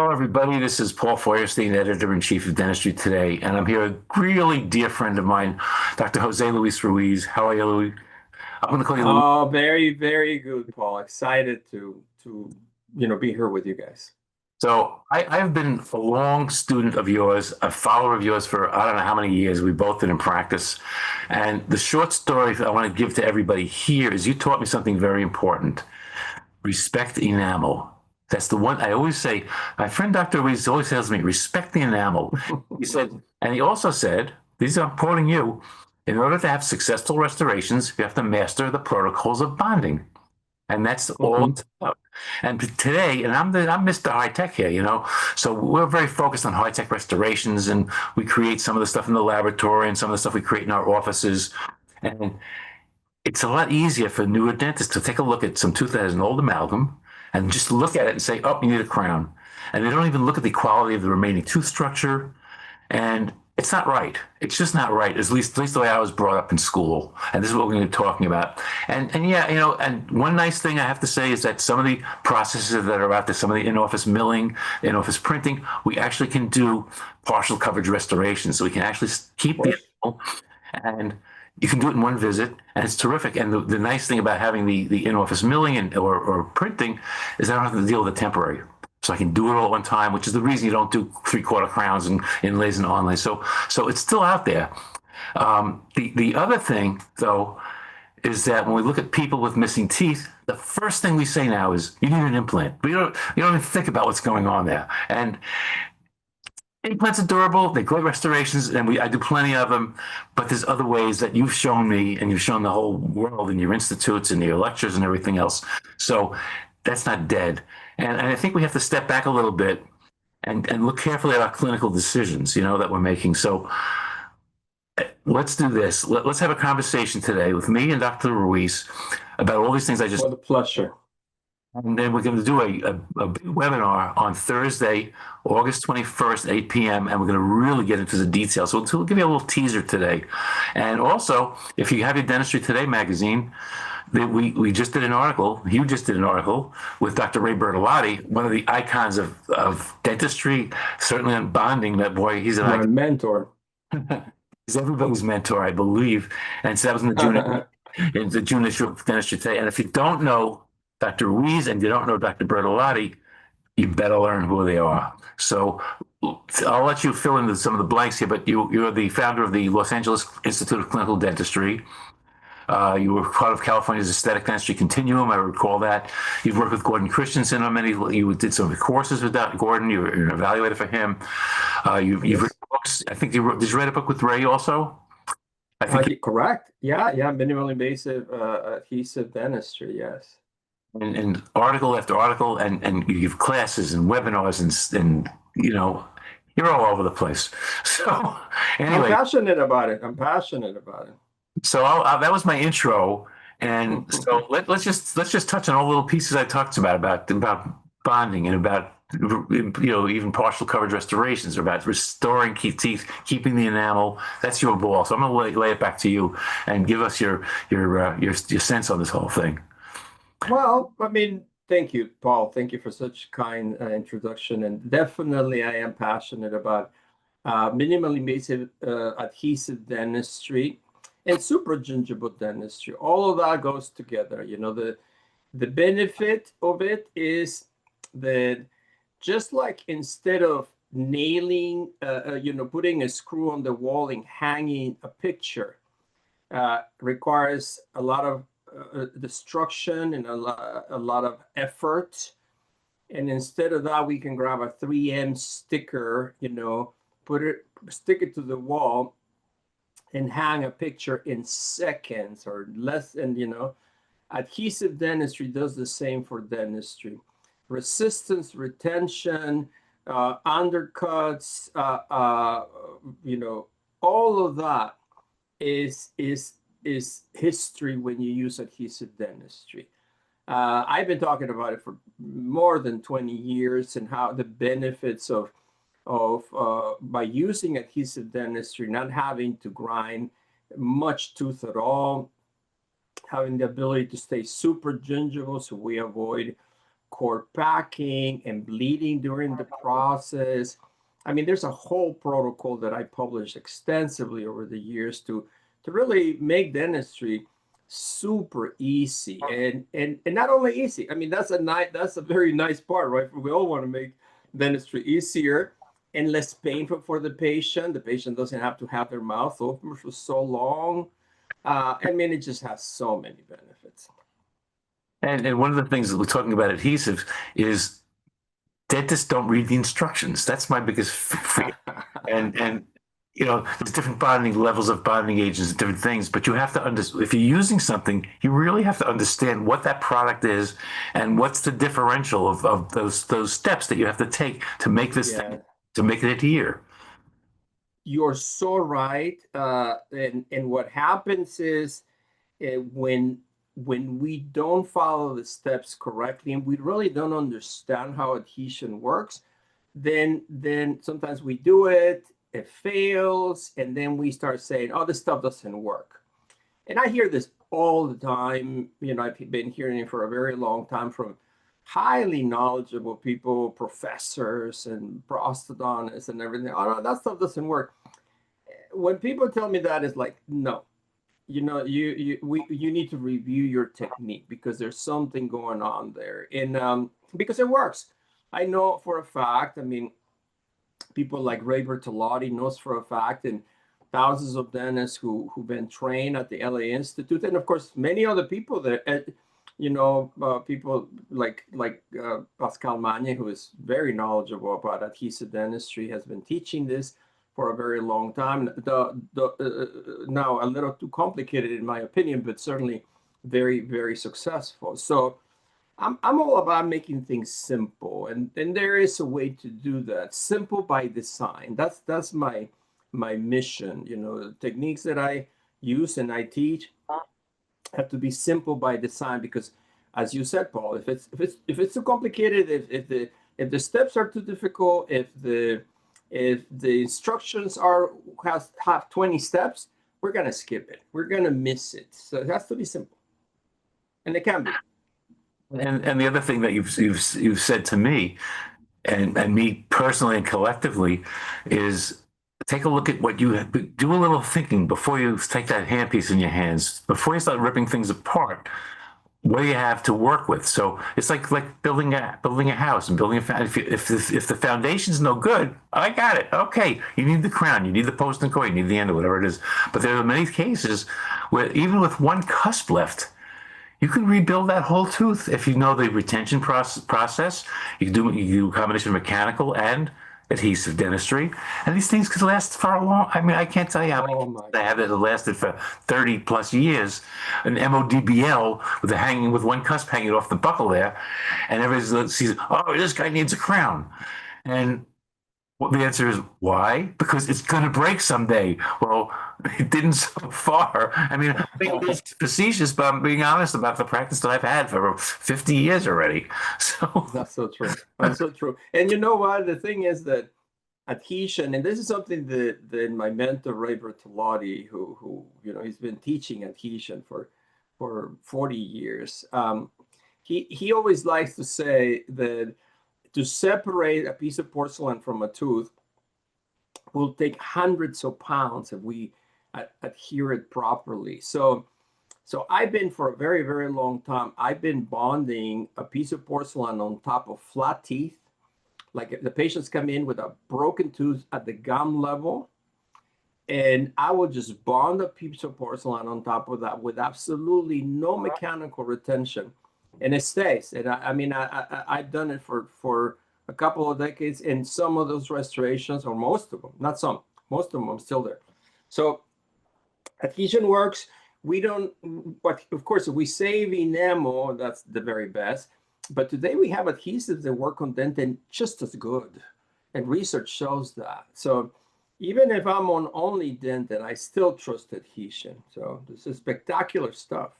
Hello, everybody. This is Paul Feuerstein, editor-in-chief of Dentistry Today, and I'm here with a really dear friend of mine, Dr. Jose Luis Ruiz. How are you, Luis? I'm going to call you Luis. Oh, very, very good, Paul. Excited to be here with you guys. So I've been a long student of yours, a follower of yours for I don't know how many years. We've both been in practice. And the short story that I want to give to everybody here is you taught me something very important. Respect enamel. That's the one I always say. My friend Dr. Ruiz always tells me, respect the enamel. He said, and he also said, these are I'm quoting you, in order to have successful restorations, you have to master the protocols of bonding. And that's all Mhm. it's about. And today, and I'm Mr. High Tech here, so we're very focused on high tech restorations, and we create some of the stuff in the laboratory and some of the stuff we create in our offices. And it's a lot easier for newer dentists to take a look at some tooth that has an old amalgam and just look at it and say, oh, you need a crown. And they don't even look at the quality of the remaining tooth structure. And it's not right. It's just not right, at least the way I was brought up in school. And this is what we're going to be talking about. And yeah, and one nice thing I have to say is that some of the processes that are out there, some of the in-office milling, in-office printing, we actually can do partial coverage restoration. So we can actually Of keep the course. and you can do it in one visit, and it's terrific. And the nice thing about having the in-office milling or printing is I don't have to deal with the temporary. So I can do it all at one time, which is the reason you don't do three-quarter crowns and inlays and onlays. So it's still out there. The other thing, though, is that when we look at people with missing teeth, the first thing we say now is you need an implant. You don't even think about what's going on there. And implants are durable, they're great restorations, and I do plenty of them. But there's other ways that you've shown me, and you've shown the whole world in your institutes and your lectures and everything else. So that's not dead. And I think we have to step back a little bit and look carefully at our clinical decisions, that we're making. So let's do this. Let's have a conversation today with me and Dr. Ruiz about all these things I just. What a pleasure. And then we're going to do a big webinar on Thursday, August 21st, 8 p.m., and we're going to really get into the details. So we'll give you a little teaser today. And also, if you have your Dentistry Today magazine, we just did an article, you just did an article with Dr. Ray Bertolotti, one of the icons of dentistry, certainly on bonding. That boy, he's an My icon. mentor. He's everybody's mentor, I believe. And so that was in the June issue of Dentistry Today. And if you don't know Dr. Ruiz and you don't know Dr. Bertolotti, you better learn who they are. So I'll let you fill in some of the blanks here, but you're the founder of the Los Angeles Institute of Clinical Dentistry. You were part of California's Aesthetic Dentistry Continuum. I recall that. You've worked with Gordon Christensen on many. You did some courses with Gordon. You're an evaluator for him. You've Yes. written books. I think did you write a book with Ray also? I think Correct. Yeah, yeah. Minimally invasive adhesive dentistry. Yes. and article after article, and you give classes and webinars and you're all over the place. So I'm anyway, passionate about it. I'm passionate about it. so that was my intro, and so let's just touch on all the little pieces I talked about bonding and about even partial coverage restorations, or about restoring teeth, keeping the enamel. That's your ball. So I'm going to lay it back to you and give us your sense on this whole thing. Well, I mean, thank you, Paul. Thank you for such kind introduction. And definitely, I am passionate about minimally invasive adhesive dentistry and supragingival dentistry. All of that goes together. The benefit of it is that just like instead of nailing, putting a screw on the wall and hanging a picture, requires a lot of destruction and a lot of effort. And instead of that, we can grab a 3M sticker, stick it to the wall and hang a picture in seconds or less. And, adhesive dentistry does the same for dentistry. Resistance, retention, undercuts, all of that is history when you use adhesive dentistry. I've been talking about it for more than 20 years, and how the benefits of by using adhesive dentistry, not having to grind much tooth at all, having the ability to stay super gingival, so we avoid cord packing and bleeding during the process. I mean, there's a whole protocol that I published extensively over the years to really make dentistry super easy and not only easy. I mean, that's a very nice part, right? We all want to make dentistry easier and less painful for the patient. The patient doesn't have to have their mouth open for so long. I mean, it just has so many benefits. And one of the things that we're talking about adhesives is dentists don't read the instructions. That's my biggest fear. And you know, there's different bonding levels of bonding agents and different things, but you have to understand if you're using something, you really have to understand what that product is and what's the differential of those steps that you have to take to make this Yeah. thing, to make it adhere. You're so right. And what happens is when we don't follow the steps correctly and we really don't understand how adhesion works, then sometimes we do it, it fails, and then we start saying, "Oh, this stuff doesn't work." And I hear this all the time. You know, I've been hearing it for a very long time from highly knowledgeable people, professors and prosthodontists and everything. "Oh no, that stuff doesn't work." When people tell me that, it's like, no, you know, you need to review your technique because there's something going on there, and because it works. I know for a fact. I mean, people like Ray Bertolotti knows for a fact, and thousands of dentists who've been trained at the LA Institute, and of course many other people that, people like Pascal Magne, who is very knowledgeable about adhesive dentistry, has been teaching this for a very long time. Now a little too complicated in my opinion, but certainly very, very successful. So I'm all about making things simple, and there is a way to do that. Simple by design. That's my mission. You know, the techniques that I use and I teach have to be simple by design because, as you said, Paul, if it's too complicated, if the steps are too difficult, if the instructions have 20 steps, we're gonna skip it. We're gonna miss it. So it has to be simple, and it can be. And the other thing that you've said to me and me personally and collectively is take a look at what you do a little thinking before you take that handpiece in your hands, before you start ripping things apart. What do you have to work with? So it's like building a house and building a if the foundation's no good, I got it. Okay, you need the crown, you need the post and core, you need the end, or whatever it is. But there are many cases where even with one cusp left, you can rebuild that whole tooth if you know the retention process. You do a combination of mechanical and adhesive dentistry, and these things could last for a long. I mean, I can't tell you how Oh many my I have God. that have lasted for 30 plus years. An MODBL with one cusp hanging off the buckle there, and everybody sees, oh, this guy needs a crown, and well, the answer is why? Because it's going to break someday. Well, it didn't so far. I mean, I think it's facetious, but I'm being honest about the practice that I've had for 50 years already. So, That's so true. That's so true. And you know what? The thing is that adhesion, and this is something that my mentor Ray Bertolotti, who he's been teaching adhesion for 40 years. He always likes to say that to separate a piece of porcelain from a tooth will take hundreds of pounds if we adhere it properly. So I've been for a very, very long time, I've been bonding a piece of porcelain on top of flat teeth. Like if the patients come in with a broken tooth at the gum level, and I will just bond a piece of porcelain on top of that with absolutely no mechanical retention, and it stays. And I mean, I've done it for a couple of decades, and some of those restorations, or most of them, not some, most of them are still there. So adhesion works. We don't, but of course, if we save enamel, that's the very best. But today we have adhesives that work on dentin just as good, and research shows that. So even if I'm on only dentin, I still trust adhesion. So this is spectacular stuff.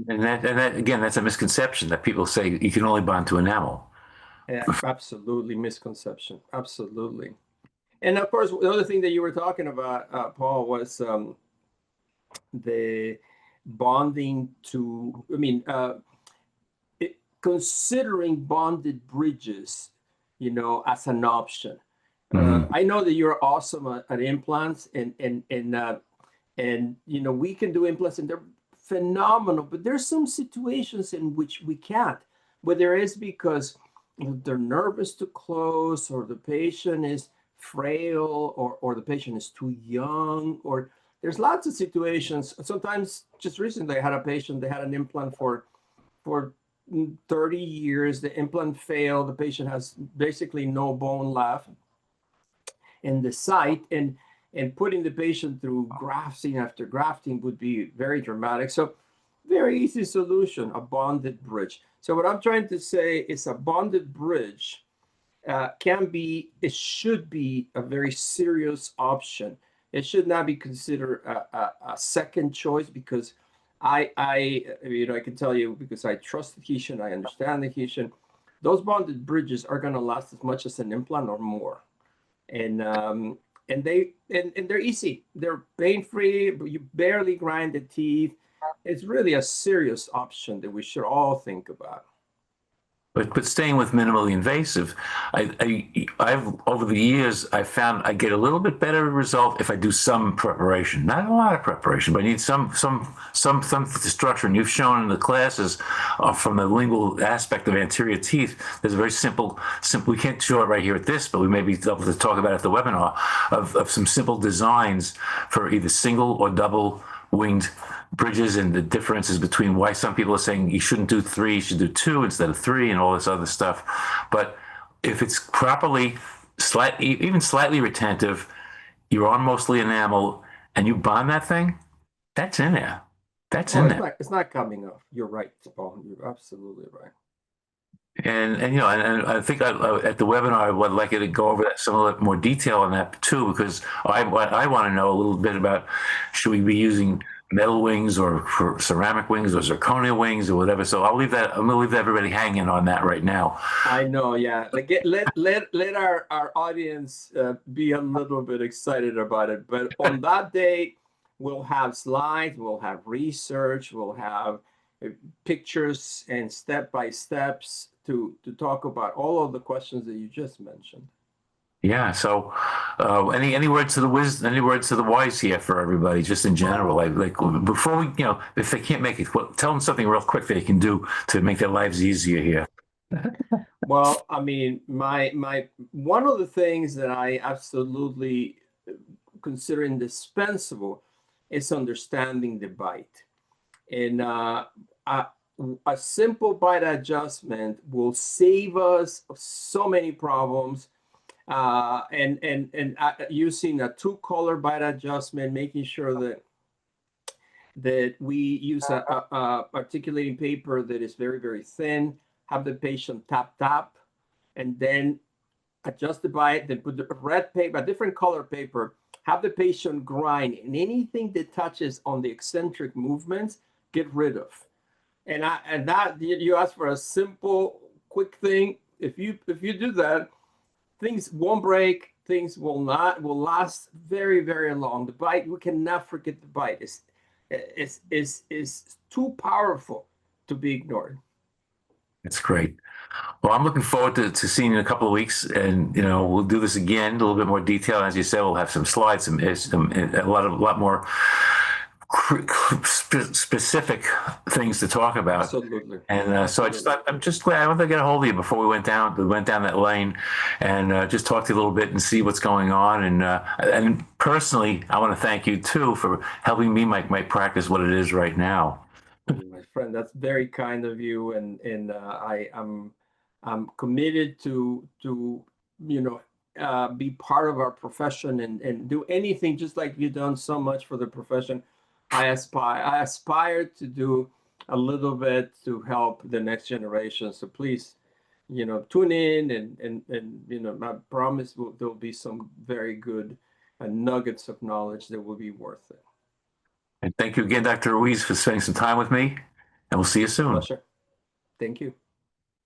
and that again, that's a misconception that people say you can only bond to enamel. Yeah, absolutely misconception. Absolutely. And of course, the other thing that you were talking about, Paul, was the bonding to, I mean, considering bonded bridges, as an option. Mhm. I know that you're awesome at implants, and we can do implants, and they're phenomenal. But there's some situations in which we can't, whether it's because they're nervous to close, or the patient is frail, or the patient is too young, or there's lots of situations. Sometimes, just recently, I had a patient. They had an implant for 30 years. The implant failed. The patient has basically no bone left in the site, and putting the patient through grafting after grafting would be very dramatic. So very easy solution, a bonded bridge. So what I'm trying to say is a bonded bridge it should be a very serious option. It should not be considered a second choice, because I can tell you, because I trust adhesion, I understand adhesion. Those bonded bridges are going to last as much as an implant or more, and they're easy. They're pain free. You barely grind the teeth. It's really a serious option that we should all think about. But staying with minimally invasive, I've over the years I found I get a little bit better result if I do some preparation, not a lot of preparation, but I need some structure. And you've shown in the classes from the lingual aspect of anterior teeth, there's a very simple. We can't show it right here at this, but we may be able to talk about it at the webinar of some simple designs for either single or double winged bridges, and the differences between why some people are saying you shouldn't do 3, you should do 2 instead of 3, and all this other stuff. But if it's properly, even slightly retentive, you're on mostly enamel, and you bond that thing, that's in there. That's Oh, in it's there. not it's not coming off. You're right, Paul. You're absolutely right. And I think at the webinar I would like you to go over that some a little more detail on that too, because I want to know a little bit about, should we be using metal wings or for ceramic wings or zirconia wings or whatever. So I'm gonna leave everybody hanging on that right now. I know, yeah. Like let our audience be a little bit excited about it. But on that day, we'll have slides, we'll have research, we'll have pictures and step by steps to talk about all of the questions that you just mentioned. Yeah. So, any words to the any words to the wise here for everybody, just in general, like before we, if they can't make it, well, tell them something real quick they can do to make their lives easier here. Well, I mean, my one of the things that I absolutely consider indispensable is understanding the bite. And a, a simple bite adjustment will save us so many problems. And using a two-color bite adjustment, making sure that we use a articulating paper that is very, very thin, have the patient tap, and then adjust the bite, then put the red paper, a different color paper, have the patient grind, and anything that touches on the eccentric movements, get rid of. And that you ask for a simple, quick thing. If you do that, things won't break. Things will last very, very long. The bite, we cannot forget the bite. Is too powerful to be ignored. That's great. Well, I'm looking forward to seeing you in a couple of weeks, and we'll do this again, a little bit more detail. As you said, we'll have some slides, a lot more specific things to talk about. Absolutely. And so I'm just glad I wanted to get a hold of you before we went down that lane, and just talk to you a little bit and see what's going on. And personally, I want to thank you too for helping me make my practice what it is right now. My friend, that's very kind of you, and I'm committed to be part of our profession, and do anything, just like you've done so much for the profession. I aspire to do a little bit to help the next generation. So please, tune in, and I promise there'll be some very good nuggets of knowledge that will be worth it. And thank you again, Dr. Ruiz, for spending some time with me, and we'll see you soon. Pleasure. Thank you.